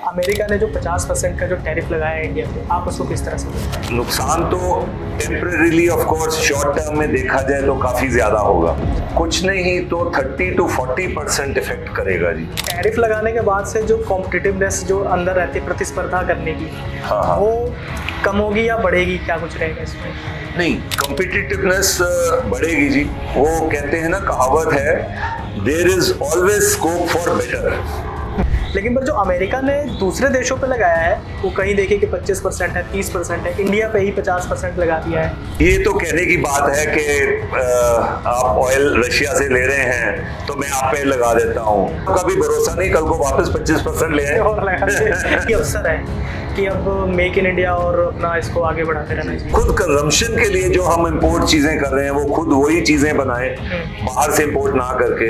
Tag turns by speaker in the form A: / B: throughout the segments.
A: America ने जो 50% का जो टैरिफ लगाया है इंडिया पे, आप उसको किस तरह से देखते हैं?
B: नुकसान तो temporarily of course short term में देखा जाए तो काफी ज्यादा होगा, कुछ नहीं तो 30 to 40% इफेक्ट करेगा जी।
A: टैरिफ लगाने के बाद से जो कॉम्पिटिटिवनेस जो अंदर रहती है प्रतिस्पर्धा करने की,
B: हाँ।
A: वो कम होगी या बढ़ेगी, क्या कुछ रहेगा इसमें?
B: नहीं, कॉम्पिटिटिवनेस बढ़ेगी जी। वो कहते हैं ना, कहावत है, there is always scope for better.
A: लेकिन पर जो अमेरिका ने दूसरे देशों पे लगाया है, वो कहीं देखिए कि 25% है, 30% है, इंडिया पे ही 50% लगा दिया है।
B: ये तो कहने की बात है कि आप ऑयल रशिया से ले रहे हैं तो मैं आप पे लगा देता हूँ, कभी भरोसा नहीं कल को वापस 25% ले आए।
A: और लगा ये अवसर है कि अब मेक इन इंडिया और अपना इसको आगे बढ़ाते रहना चाहिए।
B: खुद कंजम्पशन के लिए जो हम इंपोर्ट चीजें कर रहे हैं, वो खुद वही चीजें बनाएं, बाहर से इंपोर्ट ना करके,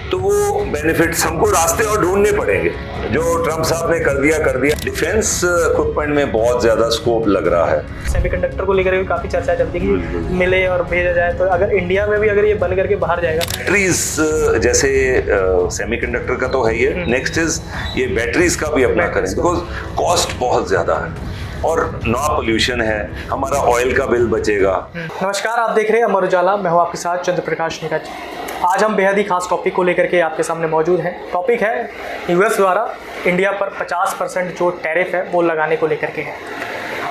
B: तो वो बेनिफिट्स हमको रास्ते और ढूंढने पड़ेंगे। जो ट्रम्प साहब ने कर दिया डिफेंस इक्विपमेंट में बहुत ज्यादा स्कोप लग रहा है।
A: सेमीकंडक्टर को लेकर भी काफी चर्चा चलती है कि मिले और भेजा जाए, तो अगर इंडिया में भी अगर ये बन करके बाहर जाएगा,
B: बैटरीज जैसे सेमीकंडक्टर का तो है ही है, नेक्स्ट इज ये बैटरीज का भी अपना करें, बिकॉज कॉस्ट बहुत ज्यादा है और नॉ पोल्यूशन है, हमारा ऑयल का बिल बचेगा।
A: नमस्कार, आप देख रहे हैं अमर उजाला, मैं हूं आपके साथ चंद्र प्रकाश नीरज। आज हम बेहद ही खास टॉपिक को लेकर के आपके सामने मौजूद हैं। टॉपिक है यूएस द्वारा इंडिया पर 50% जो टैरिफ है वो लगाने को लेकर के है।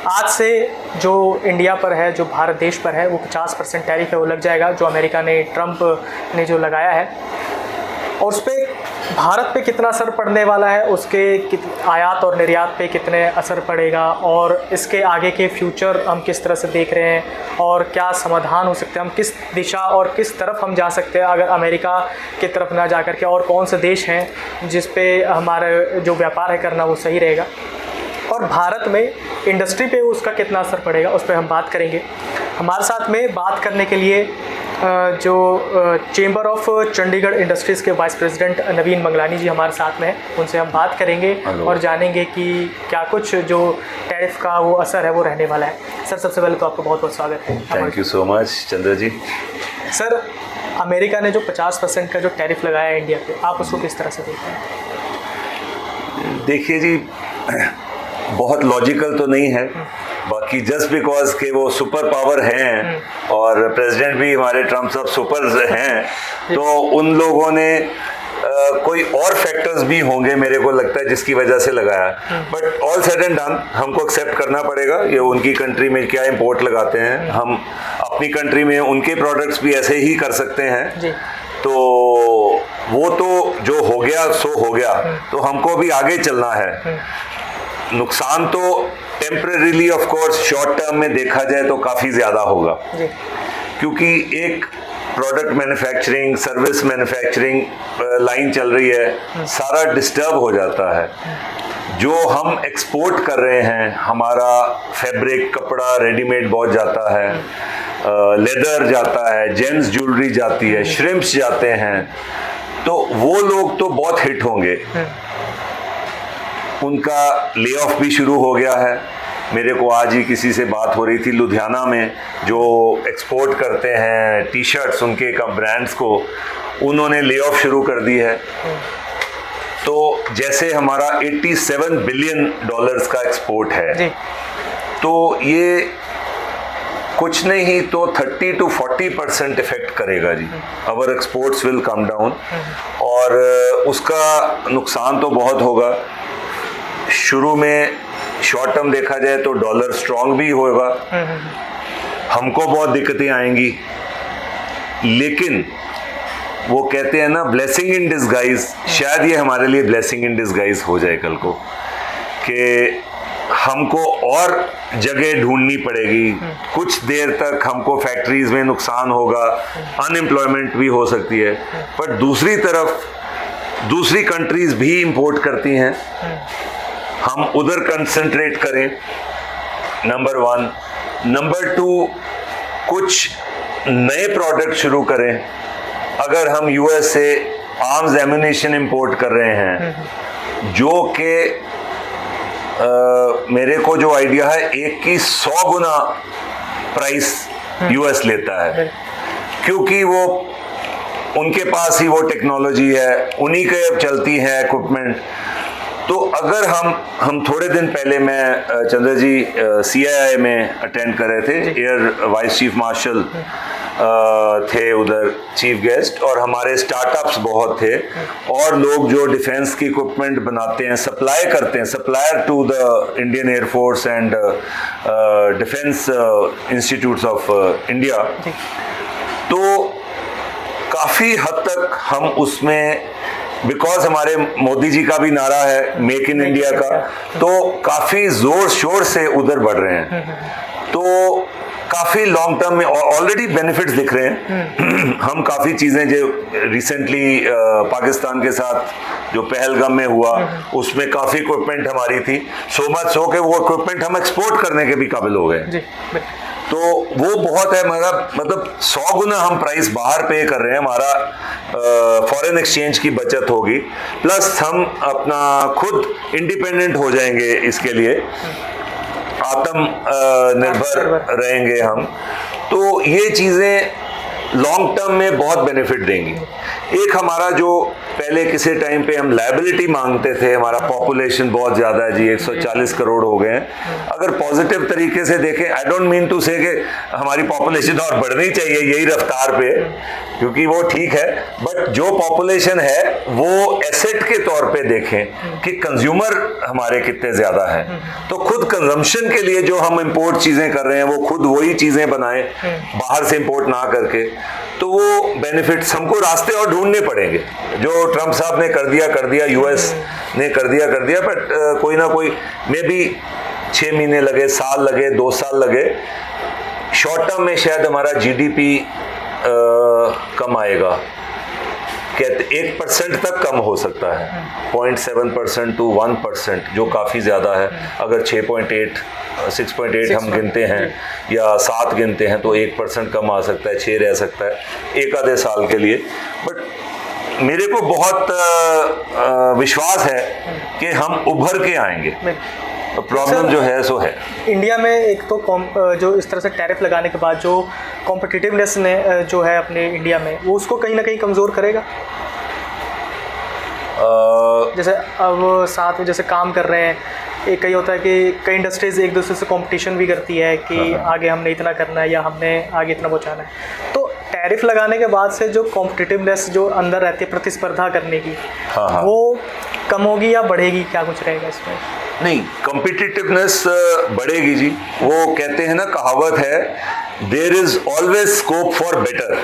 A: आज से जो इंडिया पर है, जो भारत देश पर है, वो 50% टैरिफ है वो लग जाएगा, जो अमेरिका ने, ट्रंप ने जो लगाया है। और उस पर भारत पे कितना असर पड़ने वाला है, उसके आयात और निर्यात पे कितने असर पड़ेगा, और इसके आगे के फ्यूचर हम किस तरह से देख रहे हैं, और क्या समाधान हो सकते हैं, हम किस दिशा और किस तरफ हम जा सकते हैं अगर अमेरिका की तरफ ना जा कर के, और कौन से देश हैं जिस पे हमारा जो व्यापार है करना वो सही रहेगा, और भारत में इंडस्ट्री पे उसका कितना असर पड़ेगा, उस पर हम बात करेंगे। हमारे साथ में बात करने के लिए जो चेंबर ऑफ चंडीगढ़ इंडस्ट्रीज़ के वाइस प्रेसिडेंट नवीन मंगलानी जी हमारे साथ में हैं, उनसे हम बात करेंगे और जानेंगे कि क्या कुछ जो टैरिफ का वो असर है वो रहने वाला है। सर, सबसे पहले तो आपका बहुत बहुत स्वागत है।
B: Thank you so much Chandra ji.
A: Sir, America ने जो 50% का जो टैरिफ लगाया है इंडिया पे, आप उसको किस तरह से देखते हैं?
B: देखिए जी, बहुत लॉजिकल तो नहीं है, बाकी जस्ट बिकॉज के वो सुपर पावर हैं और प्रेसिडेंट भी हमारे ट्रम्प साहब सुपर हैं, तो उन लोगों ने कोई और फैक्टर्स भी होंगे मेरे को लगता है जिसकी वजह से लगाया। But all said and done हमको एक्सेप्ट करना पड़ेगा। ये उनकी कंट्री में क्या इंपोर्ट लगाते हैं, हम अपनी कंट्री में उनके प्रोडक्ट्स भी ऐसे ही कर सकते हैं जी। तो वो तो जो हो गया सो हो गया, तो हमको भी आगे चलना है। नुकसान तो temporarily of course short term में देखा जाए तो काफ़ी ज़्यादा होगा, क्योंकि एक product manufacturing, service manufacturing line चल रही है, सारा डिस्टर्ब हो जाता है। जो हम एक्सपोर्ट कर रहे हैं, हमारा फैब्रिक, कपड़ा, रेडीमेड बहुत जाता है, लेदर जाता है, जेम्स ज्वेलरी जाती है, श्रिम्प्स जाते हैं, तो वो लोग तो बहुत हिट होंगे। उनका ले ऑफ भी शुरू हो गया है। मेरे को आज ही किसी से बात हो रही थी लुधियाना में, जो एक्सपोर्ट करते हैं टी शर्ट्स उनके ब्रांड्स को, उन्होंने ले ऑफ शुरू कर दी है। तो जैसे हमारा 87 बिलियन डॉलर्स का एक्सपोर्ट है, तो ये कुछ नहीं तो 30 to 40% इफेक्ट करेगा जी। अवर एक्सपोर्ट्स विल कम डाउन और उसका नुकसान तो बहुत होगा। शुरू में शॉर्ट टर्म देखा जाए तो डॉलर स्ट्रांग भी होगा, हमको बहुत दिक्कतें आएंगी, लेकिन वो कहते हैं ना ब्लेसिंग इन डिसगाइज, शायद ये हमारे लिए ब्लेसिंग इन डिसगाइज हो जाए कल को, कि हमको और जगह ढूंढनी पड़ेगी। कुछ देर तक हमको फैक्ट्रीज में नुकसान होगा, अनएम्प्लॉयमेंट भी हो सकती है, पर दूसरी तरफ दूसरी कंट्रीज भी इंपोर्ट करती हैं, हम उधर कंसंट्रेट करें, नंबर 1। नंबर 2, कुछ नए प्रोडक्ट शुरू करें। अगर हम यूएस से आर्म्स एम्यूनिशन इंपोर्ट कर रहे हैं, जो कि मेरे को जो आइडिया है 1 की 100 गुना प्राइस यूएस लेता है, क्योंकि वो उनके पास ही वो टेक्नोलॉजी है, उन्हीं के चलती है इक्विपमेंट। तो अगर हम थोड़े दिन पहले मैं चंद्र जी CII में अटेंड कर रहे थे, एयर वाइस चीफ मार्शल थे उधर चीफ गेस्ट, और हमारे स्टार्टअप्स बहुत थे और लोग जो डिफेंस की इक्विपमेंट बनाते हैं, सप्लाई करते हैं, supplier to the Indian air force and defence institutes of India, तो काफ़ी हद तक हम उसमें, बिकॉज हमारे मोदी जी का भी नारा है मेक इन इंडिया का, तो काफ़ी ज़ोर शोर से उधर बढ़ रहे हैं। तो काफ़ी लॉन्ग टर्म में ऑलरेडी बेनिफिट्स दिख रहे हैं। हम काफ़ी चीज़ें जो रिसेंटली पाकिस्तान के साथ जो पहलगाम में हुआ, उसमें काफ़ी इक्विपमेंट हमारी थी, सो मच सो के वो इक्विपमेंट हम एक्सपोर्ट करने के भी काबिल हो गए। तो वो बहुत है, मतलब 100 गुना हम प्राइस बाहर पे कर रहे हैं, हमारा फॉरेन एक्सचेंज की बचत होगी, प्लस हम अपना खुद इंडिपेंडेंट हो जाएंगे, इसके लिए आत्म निर्भर रहेंगे हम। तो ये चीज़ें लॉन्ग टर्म में बहुत बेनिफिट देंगी। एक हमारा जो पहले किसी टाइम पे हम लायबिलिटी मांगते थे, हमारा पॉपुलेशन बहुत ज़्यादा है जी, 140 करोड़ हो गए हैं। अगर पॉजिटिव तरीके से देखें, आई डोंट मीन टू से कि हमारी पॉपुलेशन और बढ़नी चाहिए यही रफ्तार पे, क्योंकि वो ठीक है, बट जो पॉपुलेशन है वो एसेट के तौर पे देखें कि कंज्यूमर हमारे कितने ज़्यादा हैं। तो खुद कंजम्पशन के लिए जो हम इंपोर्ट चीज़ें कर रहे हैं, वो खुद वही चीज़ें बनाएं बाहर से इंपोर्ट ना करके, तो वो बेनिफिट्स हमको रास्ते और ढूंढने पड़ेंगे। जो ट्रंप साहब ने कर दिया, US ने कर दिया, बट कोई ना कोई मे बी 6 महीने लगे, साल लगे, 2 साल लगे, शॉर्ट टर्म में शायद हमारा GDP कम आएगा, कहते 1% तक कम हो सकता है, 0.7% to 1%, जो काफ़ी ज़्यादा है। अगर 6.8 हम गिनते हैं या 7 गिनते हैं तो 1% कम आ सकता है, 6 रह सकता है एक आधे साल के लिए। बट मेरे को बहुत विश्वास है कि हम उभर के आएंगे। प्रॉब्लम जो है सो है
A: इंडिया में, एक तो जो इस तरह से टैरिफ लगाने के बाद जो कॉम्पिटिटिवनेस ने जो है अपने इंडिया में, वो उसको कहीं ना कहीं कमज़ोर करेगा। जैसे अब साथ में जैसे काम कर रहे हैं, एक कई होता है कि कई इंडस्ट्रीज़ एक दूसरे से कंपटीशन भी करती है कि आगे हमने इतना करना है या हमने आगे इतना पहुंचाना है। तो टैरिफ लगाने के बाद से जो कॉम्पिटिटिवनेस जो अंदर रहती है प्रतिस्पर्धा करने की, वो कम होगी या बढ़ेगी, क्या कुछ रहेगा इसमें?
B: नहीं, कॉम्पिटिटिवनेस बढ़ेगी जी। वो कहते हैं ना, कहावत है, there is always scope for better.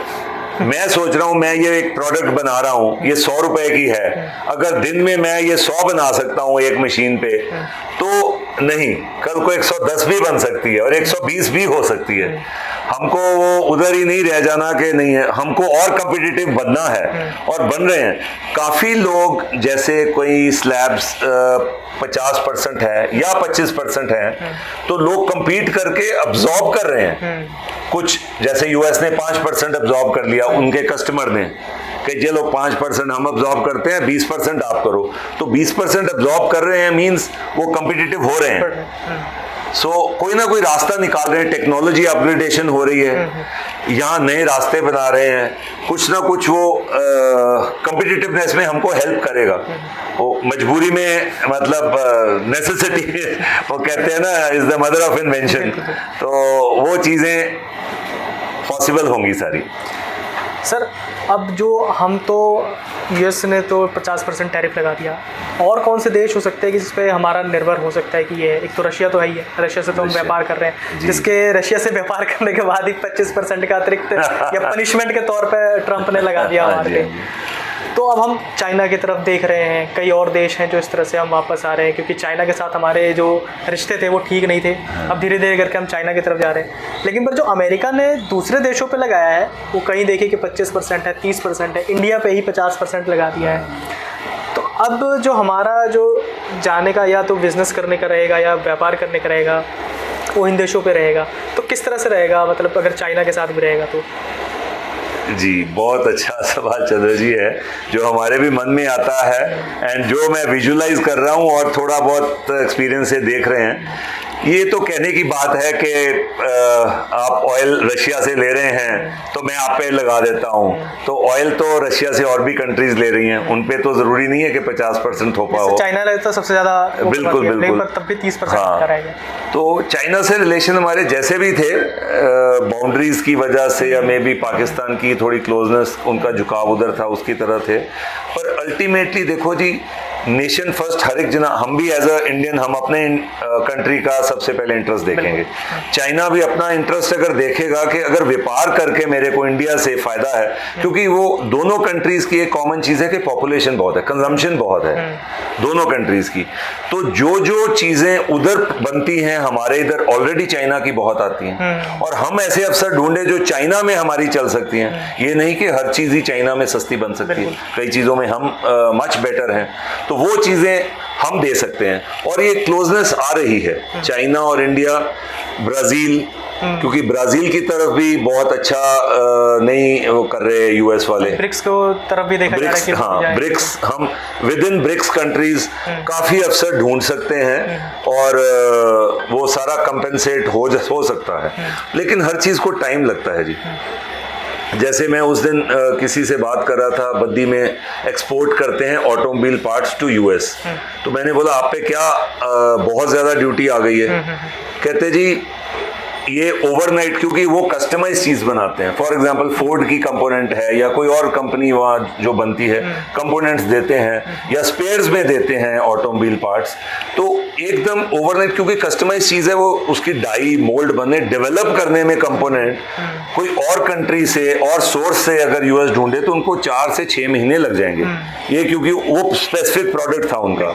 B: मैं सोच रहा हूँ, मैं ये एक प्रोडक्ट बना रहा हूँ, ये 100 रुपए की है, अगर दिन में मैं ये 100 बना सकता हूँ एक मशीन पे, तो नहीं, कल को 110 भी बन सकती है और 120 भी हो सकती है। हमको वो उधर ही नहीं रह जाना कि नहीं है, हमको और कॉम्पिटिटिव बनना है, और बन रहे हैं। काफ़ी लोग, जैसे कोई स्लैब्स 50% है या 25% है, तो लोग compete करके अब्जॉर्ब कर रहे हैं। कुछ जैसे US ने 5% अब्जॉर्ब कर लिया उनके कस्टमर ने, कि चलो 5% हम अब्जॉर्ब करते हैं, 20% आप करो। तो 20% अब्जॉर्ब कर रहे हैं, मीन्स वो कॉम्पिटिटिव हो रहे हैं। सो कोई ना कोई रास्ता निकाल रहे हैं, टेक्नोलॉजी अपग्रेडेशन हो रही है, यहाँ नए रास्ते बना रहे हैं, कुछ ना कुछ वो कॉम्पिटिटिवनेस में हमको हेल्प करेगा। वो मजबूरी में, मतलब नेसेसिटी वो कहते हैं ना, is the mother of invention. तो वो चीज़ें पॉसिबल होंगी सारी।
A: सर, अब जो हम तो US ने तो 50% टैरिफ लगा दिया, और कौन से देश हो सकते हैं कि जिस पे हमारा निर्भर हो सकता है कि ये, एक तो रशिया तो है ही है, रशिया से तो हम व्यापार कर रहे हैं, जिसके रशिया से व्यापार करने के बाद ही 25% का अतिरिक्त या पनिशमेंट के तौर पे ट्रंप ने लगा दिया हमारे पे। तो अब हम चाइना की तरफ देख रहे हैं, कई और देश हैं जो इस तरह से हम वापस आ रहे हैं, क्योंकि चाइना के साथ हमारे जो रिश्ते थे वो ठीक नहीं थे। अब धीरे धीरे करके हम चाइना की तरफ जा रहे हैं। लेकिन पर जो अमेरिका ने दूसरे देशों पे लगाया है, वो कहीं देखिए कि 25% है, 30% है, इंडिया पे ही 50% लगा दिया है। तो अब जो हमारा जो जाने का या तो बिज़नेस करने का रहेगा या व्यापार करने का रहेगा, वो इन देशों पे रहेगा। तो किस तरह से रहेगा, मतलब अगर चाइना के साथ भी रहेगा तो?
B: जी, बहुत अच्छा सवाल चंद्र जी है, जो हमारे भी मन में आता है, एंड जो मैं विजुलाइज कर रहा हूँ और थोड़ा बहुत एक्सपीरियंस से देख रहे हैं ये तो कहने की बात है कि आप ऑयल रशिया से ले रहे हैं तो मैं आप पे लगा देता हूँ, तो ऑयल तो रशिया से और भी कंट्रीज ले रही हैं, उन पे तो जरूरी नहीं है कि 50% थोपा हो।
A: चाइना ने तो सबसे ज्यादा
B: बिल्कुल बिल्कुल,
A: तब भी 30%
B: हाँ।
A: कराएगा।
B: तो चाइना से रिलेशन हमारे जैसे भी थे, बाउंड्रीज की वजह से या मे बी पाकिस्तान की थोड़ी क्लोजनेस, उनका झुकाव उधर था, उसकी तरह थे। पर अल्टीमेटली देखो जी, नेशन फर्स्ट, हर एक जना, हम भी एज अ इंडियन हम अपने कंट्री का सबसे पहले इंटरेस्ट देखेंगे। चाइना भी अपना इंटरेस्ट अगर देखेगा कि अगर व्यापार करके मेरे को इंडिया से फायदा है, क्योंकि वो दोनों कंट्रीज की एक कॉमन चीज है कि पॉपुलेशन बहुत है, कंजम्पशन बहुत है दोनों कंट्रीज की। तो जो जो चीजें उधर बनती हैं हमारे इधर ऑलरेडी चाइना की बहुत आती हैं, और हम ऐसे अवसर ढूंढे जो चाइना में हमारी चल सकती हैं। ये नहीं कि हर चीज ही चाइना में सस्ती बन सकती है, कई चीजों में हम मच बेटर हैं, तो वो चीजें हम दे सकते हैं। और ये क्लोजनेस आ रही है चाइना और इंडिया, ब्राजील, क्योंकि ब्राजील की तरफ भी बहुत अच्छा नहीं वो कर रहे हैं यूएस वाले।
A: ब्रिक्स को तरफ भी देखा जा रहा है कि
B: हाँ, ब्रिक्स, हम विद इन ब्रिक्स कंट्रीज काफी अवसर ढूंढ सकते हैं, और वो सारा कंपेंसेट हो सकता है, लेकिन हर चीज को टाइम लगता है जी। जैसे मैं उस दिन किसी से बात कर रहा था, बद्दी में एक्सपोर्ट करते हैं ऑटोमोबाइल पार्ट्स टू यूएस, तो मैंने बोला आप पे क्या बहुत ज़्यादा ड्यूटी आ गई है? कहते जी ये ओवरनाइट, क्योंकि वो कस्टमाइज चीज़ बनाते हैं। फॉर एग्जांपल फोर्ड की कंपोनेंट है या कोई और कंपनी वहाँ जो बनती है, कंपोनेंट्स देते हैं या स्पेयर्स में देते हैं ऑटोमोबाइल पार्ट्स, तो एकदम ओवरनाइट, क्योंकि कस्टमाइज चीज़ है, वो उसकी डाई मोल्ड बने, डेवलप करने में कंपोनेंट कोई और कंट्री से और सोर्स से अगर यूएस ढूंढे तो उनको 4 से 6 महीने लग जाएंगे। ये क्योंकि वो स्पेसिफिक प्रोडक्ट था उनका।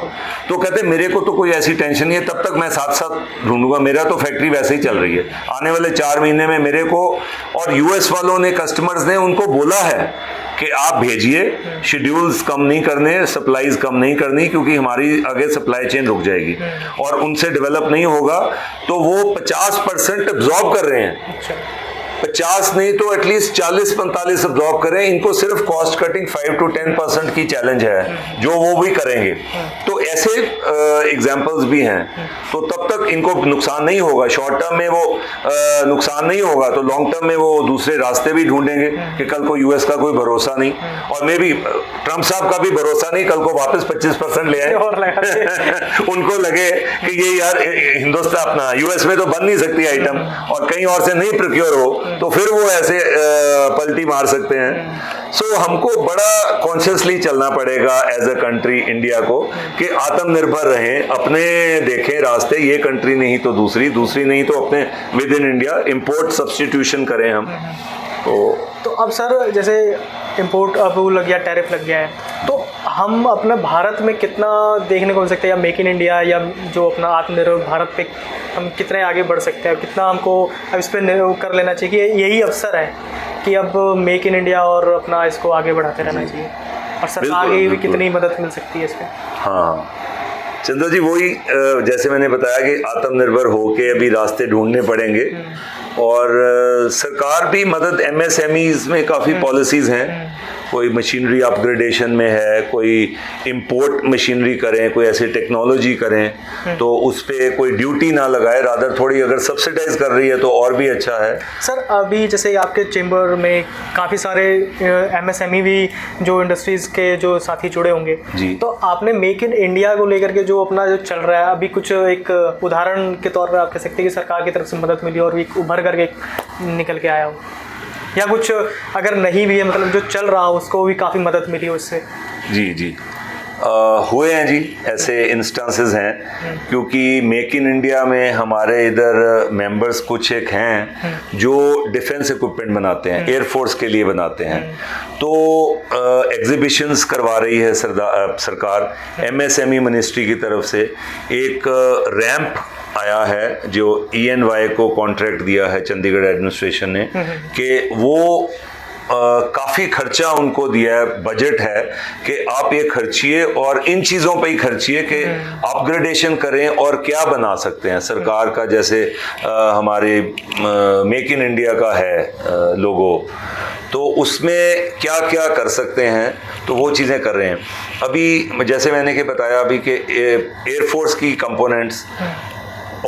B: तो कहते मेरे को तो कोई ऐसी टेंशन नहीं है, तब तक मैं साथ साथ ढूंढूंगा, मेरा तो फैक्ट्री वैसे ही चल रही है। आने वाले 4 महीने में मेरे को, और यूएस वालों ने, कस्टमर्स ने उनको बोला है कि आप भेजिए, शेड्यूल्स कम नहीं करने, सप्लाईज कम नहीं करनी, क्योंकि हमारी आगे सप्लाई चेन रुक जाएगी, और उनसे डेवलप नहीं होगा। तो वो 50% एब्जॉर्ब कर रहे हैं। 50 नहीं तो एटलीस्ट 40-45 एब्जॉर्ब करें। इनको सिर्फ कॉस्ट कटिंग 5 to 10% की चैलेंज है, जो वो भी करेंगे। तो ऐसे एग्जांपल्स भी हैं। तो तब तक इनको नुकसान नहीं होगा, शॉर्ट टर्म में वो नुकसान नहीं होगा, तो लॉन्ग टर्म में वो दूसरे रास्ते भी ढूंढेंगे कि कल को यूएस का कोई भरोसा नहीं, और मे भी ट्रम्प साहब का भी भरोसा नहीं, कल को वापस 25% ले आए उनको लगे कि ये यार हिंदुस्तान अपना यूएस में तो बन नहीं सकती आइटम, और कहीं और से नहीं प्रोक्योर हो, तो फिर वो ऐसे पलटी मार सकते हैं। सो हमको बड़ा कॉन्शियसली चलना पड़ेगा एज अ कंट्री इंडिया को, कि आत्मनिर्भर रहें, अपने देखें रास्ते, ये कंट्री नहीं तो दूसरी, दूसरी नहीं तो अपने with in India import substitution करें हम।
A: तो अब सर जैसे इंपोर्ट अब वो लग गया, टैरिफ लग गया है, तो हम अपने भारत में कितना देखने को मिल सकते हैं, या मेक इन इंडिया या जो अपना आत्मनिर्भर भारत पे हम कितने आगे बढ़ सकते हैं, कितना हमको अब इस पर कर लेना चाहिए कि यही अवसर है कि अब मेक इन इंडिया और अपना इसको आगे बढ़ाते रहना चाहिए, और सरकार की भी कितनी मदद मिल सकती है इसमें?
B: हाँ चंद्र जी, वही जैसे मैंने बताया कि आत्मनिर्भर होके अभी रास्ते ढूंढने पड़ेंगे, और सरकार भी मदद, एमएसएमईज में काफ़ी पॉलिसीज़ हैं, कोई मशीनरी अपग्रेडेशन में है, कोई इंपोर्ट मशीनरी करें, कोई ऐसी टेक्नोलॉजी करें तो उस पर कोई ड्यूटी ना लगाए, रादर थोड़ी अगर सब्सिडाइज कर रही है तो और भी अच्छा है।
A: सर अभी जैसे आपके चेंबर में काफ़ी सारे एमएसएमई भी जो इंडस्ट्रीज़ के जो साथी जुड़े होंगे
B: जी,
A: तो आपने मेक इन इंडिया को लेकर के जो अपना जो चल रहा है अभी, कुछ एक उदाहरण के तौर पर आप कह सकते हैं कि सरकार की तरफ से मदद मिली और एक उभर करके निकल के आया हो, या कुछ अगर नहीं भी है, मतलब जो चल रहा हो उसको भी काफ़ी मदद मिली हो उससे?
B: जी जी, हुए हैं जी, ऐसे इंस्टेंसेस हैं, क्योंकि मेक इन इंडिया में हमारे इधर मेंबर्स कुछ एक हैं जो डिफेंस इक्विपमेंट बनाते हैं, एयरफोर्स के लिए बनाते हैं, तो एग्जीबिशंस करवा रही है सरकार। एमएसएमई मिनिस्ट्री की तरफ से एक रैंप आया है जो ENY को कॉन्ट्रैक्ट दिया है चंडीगढ़ एडमिनिस्ट्रेशन ने, कि वो काफ़ी खर्चा उनको दिया है, बजट है कि आप ये खर्चिए और इन चीज़ों पे ही खर्चिए कि अपग्रेडेशन करें और क्या बना सकते हैं। सरकार का जैसे हमारे मेक इन इंडिया का है लोगो, तो उसमें क्या क्या कर सकते हैं, तो वो चीज़ें कर रहे हैं। अभी जैसे मैंने के बताया अभी कि एयरफोर्स की कंपोनेंट्स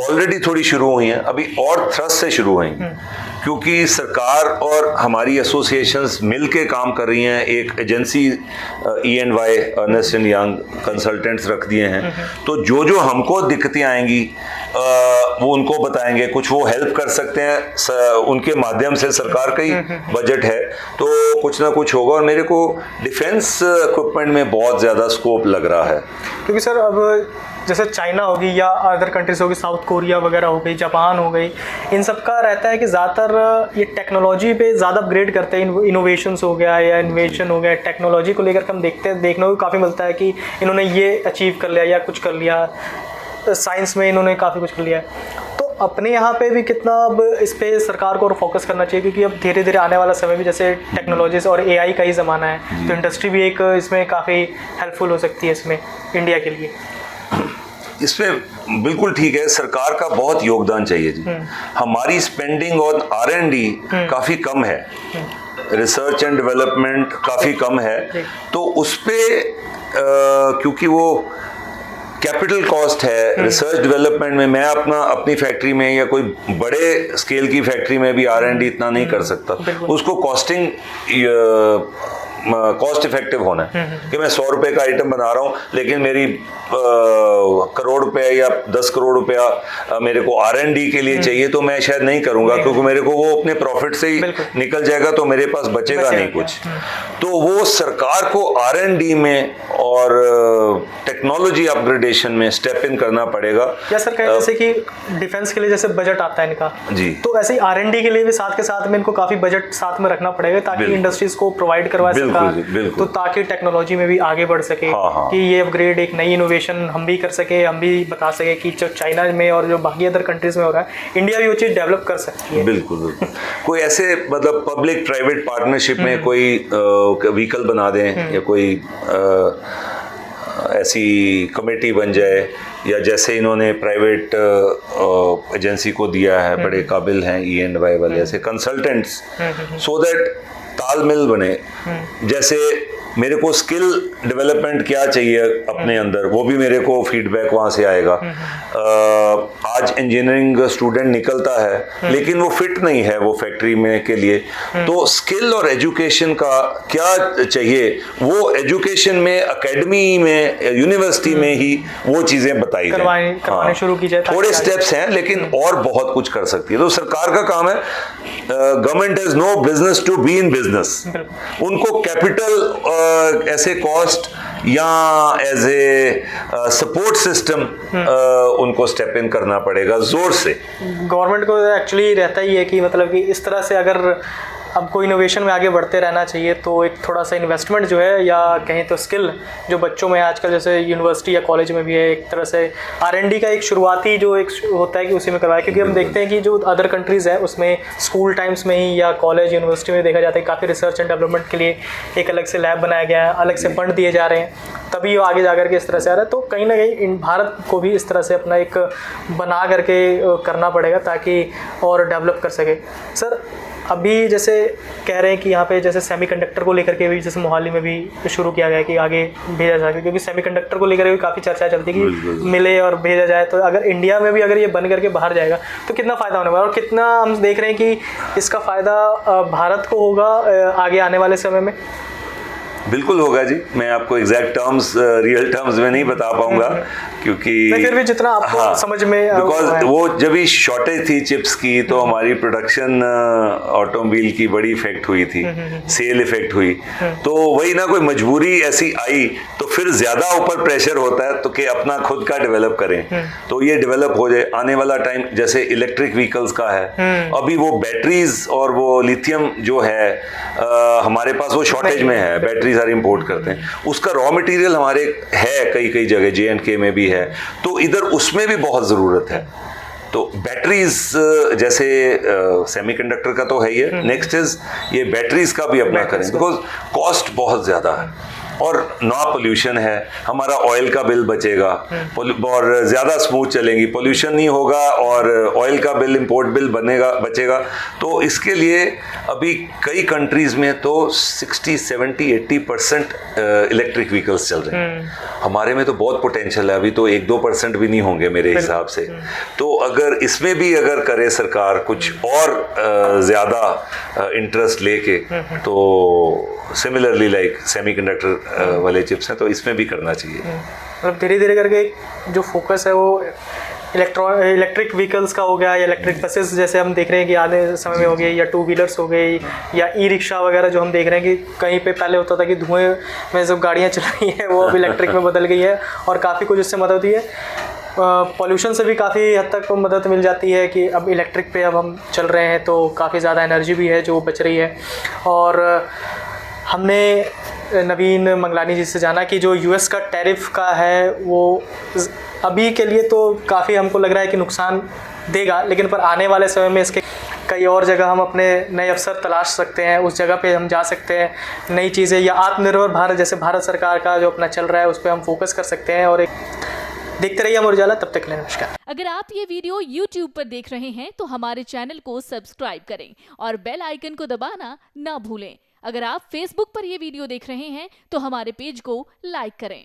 B: ऑलरेडी थोड़ी शुरू हुई हैं, अभी और थ्रस्ट से शुरू हुई हैं, क्योंकि सरकार और हमारी एसोसिएशंस मिल के काम कर रही हैं। एक agency EY Ernst and Young consultants रख दिए हैं, तो जो जो हमको दिक्कतें आएंगी वो उनको बताएंगे, कुछ वो हेल्प कर सकते हैं, उनके माध्यम से सरकार का ही बजट है तो कुछ ना कुछ होगा। और मेरे को डिफेंस इक्विपमेंट में बहुत ज़्यादा स्कोप लग रहा है,
A: क्योंकि सर अब जैसे चाइना होगी या अदर कंट्रीज होगी, साउथ कोरिया वगैरह हो गई, जापान हो गई, इन सब का रहता है कि ज़्यादातर ये टेक्नोलॉजी पे ज़्यादा अपग्रेड करते हैं। इनोवेशंस हो गया या इन्वेशन हो गया, टेक्नोलॉजी को लेकर हम देखने को काफ़ी मिलता है कि इन्होंने ये अचीव कर लिया या कुछ कर लिया, साइंस में इन्होंने काफ़ी कुछ कर लिया है। तो अपने यहाँ पे भी कितना अब इस पे सरकार को और फोकस करना चाहिए, क्योंकि अब धीरे धीरे आने वाला समय भी जैसे टेक्नोलॉजीज और AI का ही ज़माना है, तो इंडस्ट्री भी एक इसमें काफ़ी हेल्पफुल हो सकती है इसमें इंडिया के लिए।
B: इसमें बिल्कुल ठीक है, सरकार का बहुत योगदान चाहिए जी। हमारी स्पेंडिंग और R&D काफ़ी कम है, रिसर्च एंड डेवलपमेंट काफ़ी कम है, तो उस पे क्योंकि वो कैपिटल कॉस्ट है रिसर्च डेवलपमेंट में। मैं अपनी फैक्ट्री में या कोई बड़े स्केल की फैक्ट्री में भी R&D इतना नहीं कर सकता, उसको कॉस्ट इफेक्टिव होना है कि मैं 100 रुपए का आइटम बना रहा हूँ, लेकिन मेरी करोड़ रुपए या 10 करोड़ रुपया मेरे को R&D के लिए चाहिए, तो मैं शायद नहीं करूँगा, क्योंकि मेरे को वो अपने प्रॉफिट से ही निकल जाएगा, तो मेरे पास बचेगा नहीं कुछ। तो वो सरकार को R&D में और टेक्नोलॉजी अपग्रेडेशन में स्टेप इन करना पड़ेगा।
A: या सर कहें जैसे कि डिफेंस के लिए जैसे बजट आता है इनका
B: जी, तो
A: ऐसे ही R&D के लिए भी साथ के साथ में इनको काफ़ी बजट साथ में रखना पड़ेगा, ताकि इंडस्ट्रीज को प्रोवाइड करवा सके, तो ताकि टेक्नोलॉजी में भी आगे बढ़ सके। कि ये अपग्रेड एक नई इनोवेशन हम भी कर सके, हम भी बता सके कि जो चाइना में और जो बाकी अदर कंट्रीज में हो रहा है, इंडिया भी वो चीज़ डेवलप कर सकती है।
B: बिल्कुल कोई ऐसे मतलब पब्लिक प्राइवेट पार्टनरशिप में कोई व्हीकल बना दें या कोई ऐसी कमेटी बन जाए, या जैसे इन्होंने प्राइवेट एजेंसी को दिया है, बड़े काबिल हैं EY वाले ऐसे कंसल्टेंट्स, सो दैट तालमेल बने। जैसे मेरे को स्किल डेवलपमेंट क्या चाहिए अपने अंदर, वो भी मेरे को फीडबैक वहाँ से आएगा। आज इंजीनियरिंग स्टूडेंट निकलता है लेकिन वो फिट नहीं है वो फैक्ट्री में के लिए, तो स्किल और एजुकेशन का क्या चाहिए, वो एजुकेशन में, एकेडमी में, यूनिवर्सिटी में ही वो चीज़ें बताई
A: करवाने शुरू की जाए।
B: थोड़े स्टेप्स हैं, लेकिन और बहुत कुछ कर सकती है। तो सरकार का काम है, government has no business to be in business, उनको कैपिटल ऐसे कॉस्ट या एज ए सपोर्ट सिस्टम उनको स्टेप इन करना पड़ेगा जोर से।
A: गवर्नमेंट को एक्चुअली रहता ही है कि मतलब कि इस तरह से अगर आपको इनोवेशन में आगे बढ़ते रहना चाहिए, तो एक थोड़ा सा इन्वेस्टमेंट जो है, या कहें तो स्किल जो बच्चों में आजकल जैसे यूनिवर्सिटी या कॉलेज में भी है, एक तरह से R&D का एक शुरुआती जो एक होता है कि उसी में करवाए। क्योंकि हम देखते हैं कि जो अदर कंट्रीज़ है उसमें स्कूल टाइम्स में ही या कॉलेज यूनिवर्सिटी में देखा जाता है काफ़ी रिसर्च एंड डेवलपमेंट के लिए एक अलग से लैब बनाया गया है, अलग से फंड दिए जा रहे हैं, तभी वो आगे जा करके इस तरह से आ रहा है। तो कहीं ना कहीं भारत को भी इस तरह से अपना एक बना करके करना पड़ेगा ताकि और डेवलप कर सके। सर अभी जैसे कह रहे हैं कि यहाँ पे जैसे सेमीकंडक्टर को लेकर के भी जैसे मोहाली में भी शुरू किया गया है कि आगे भेजा जाए, क्योंकि सेमीकंडक्टर को लेकर भी काफ़ी चर्चा चलती है कि मिले और भेजा जाए। तो अगर इंडिया में भी अगर ये बन करके बाहर जाएगा तो कितना फ़ायदा होने वाला, और कितना हम देख रहे हैं कि इसका फ़ायदा भारत को होगा आगे आने वाले समय में?
B: बिल्कुल होगा जी, मैं आपको एग्जैक्ट टर्म्स रियल टर्म्स में नहीं बता पाऊंगा, क्योंकि
A: फिर भी जितना आपको समझ में,
B: बिकॉज वो जब भी शॉर्टेज थी चिप्स की, तो हमारी प्रोडक्शन ऑटोमोबाइल की बड़ी इफेक्ट हुई थी, सेल इफेक्ट हुई, तो वही ना कोई मजबूरी ऐसी आई, तो फिर ज्यादा ऊपर प्रेशर होता है तो कि अपना खुद का डेवलप करें, तो ये डेवलप हो जाए। आने वाला टाइम जैसे इलेक्ट्रिक व्हीकल्स का है, अभी वो बैटरीज और वो लिथियम जो है हमारे पास वो शॉर्टेज में है, बैटरी सारी इंपोर्ट करते हैं, उसका रॉ मटेरियल हमारे है कई जगह J&K में भी है, तो इधर उसमें भी बहुत ज़रूरत है। तो बैटरीज जैसे सेमीकंडक्टर का तो है ही है, नेक्स्ट इज ये बैटरीज का भी अपना करें, बिकॉज कॉस्ट बहुत ज़्यादा है। और नॉन पोल्यूशन है, हमारा ऑयल का बिल बचेगा और ज़्यादा स्मूथ चलेंगी, पोल्यूशन नहीं होगा और ऑयल का बिल, इंपोर्ट बिल बचेगा। तो इसके लिए अभी कई कंट्रीज़ में तो 60, 70, 80% इलेक्ट्रिक व्हीकल्स चल रहे हैं। हमारे में तो बहुत पोटेंशियल है, अभी तो 1-2% भी नहीं होंगे मेरे हिसाब से। तो अगर इसमें भी अगर करे सरकार कुछ और ज़्यादा इंटरेस्ट लेके, तो सिमिलरली लाइक सेमीकंडक्टर वाले चिप्स हैं, तो इसमें भी करना चाहिए।
A: मतलब धीरे धीरे करके जो फोकस है वो इलेक्ट्रिक व्हीकल्स का हो गया, या इलेक्ट्रिक बसेस जैसे हम देख रहे हैं कि आने समय में हो गई, या 2 व्हीलर्स हो गई, या ई रिक्शा वगैरह जो हम देख रहे हैं कि कहीं पे पहले होता था कि धुएं में जब गाड़ियाँ चल रही हैं वो अब इलेक्ट्रिक में बदल गई है, और काफ़ी कुछ इससे मदद हुई है। पॉल्यूशन से भी काफ़ी हद तक मदद मिल जाती है कि अब इलेक्ट्रिक पे अब हम चल रहे हैं, तो काफ़ी ज़्यादा एनर्जी भी है जो बच रही है। और हमने नवीन मंगलानी जी से जाना कि जो यूएस का टैरिफ का है वो अभी के लिए तो काफ़ी हमको लग रहा है कि नुकसान देगा, लेकिन पर आने वाले समय में इसके कई और जगह हम अपने नए अवसर तलाश सकते हैं, उस जगह पे हम जा सकते हैं, नई चीज़ें, या आत्मनिर्भर भारत जैसे भारत सरकार का जो अपना चल रहा है उस पर हम फोकस कर सकते हैं। और एक देखते रहिए अमर उजाला, तब तक के लिए नमस्कार।
C: अगर आप ये वीडियो YouTube पर देख रहे हैं तो हमारे चैनल को सब्सक्राइब करें और बेल आइकन को दबाना ना भूलें। अगर आप Facebook पर ये वीडियो देख रहे हैं तो हमारे पेज को लाइक करें।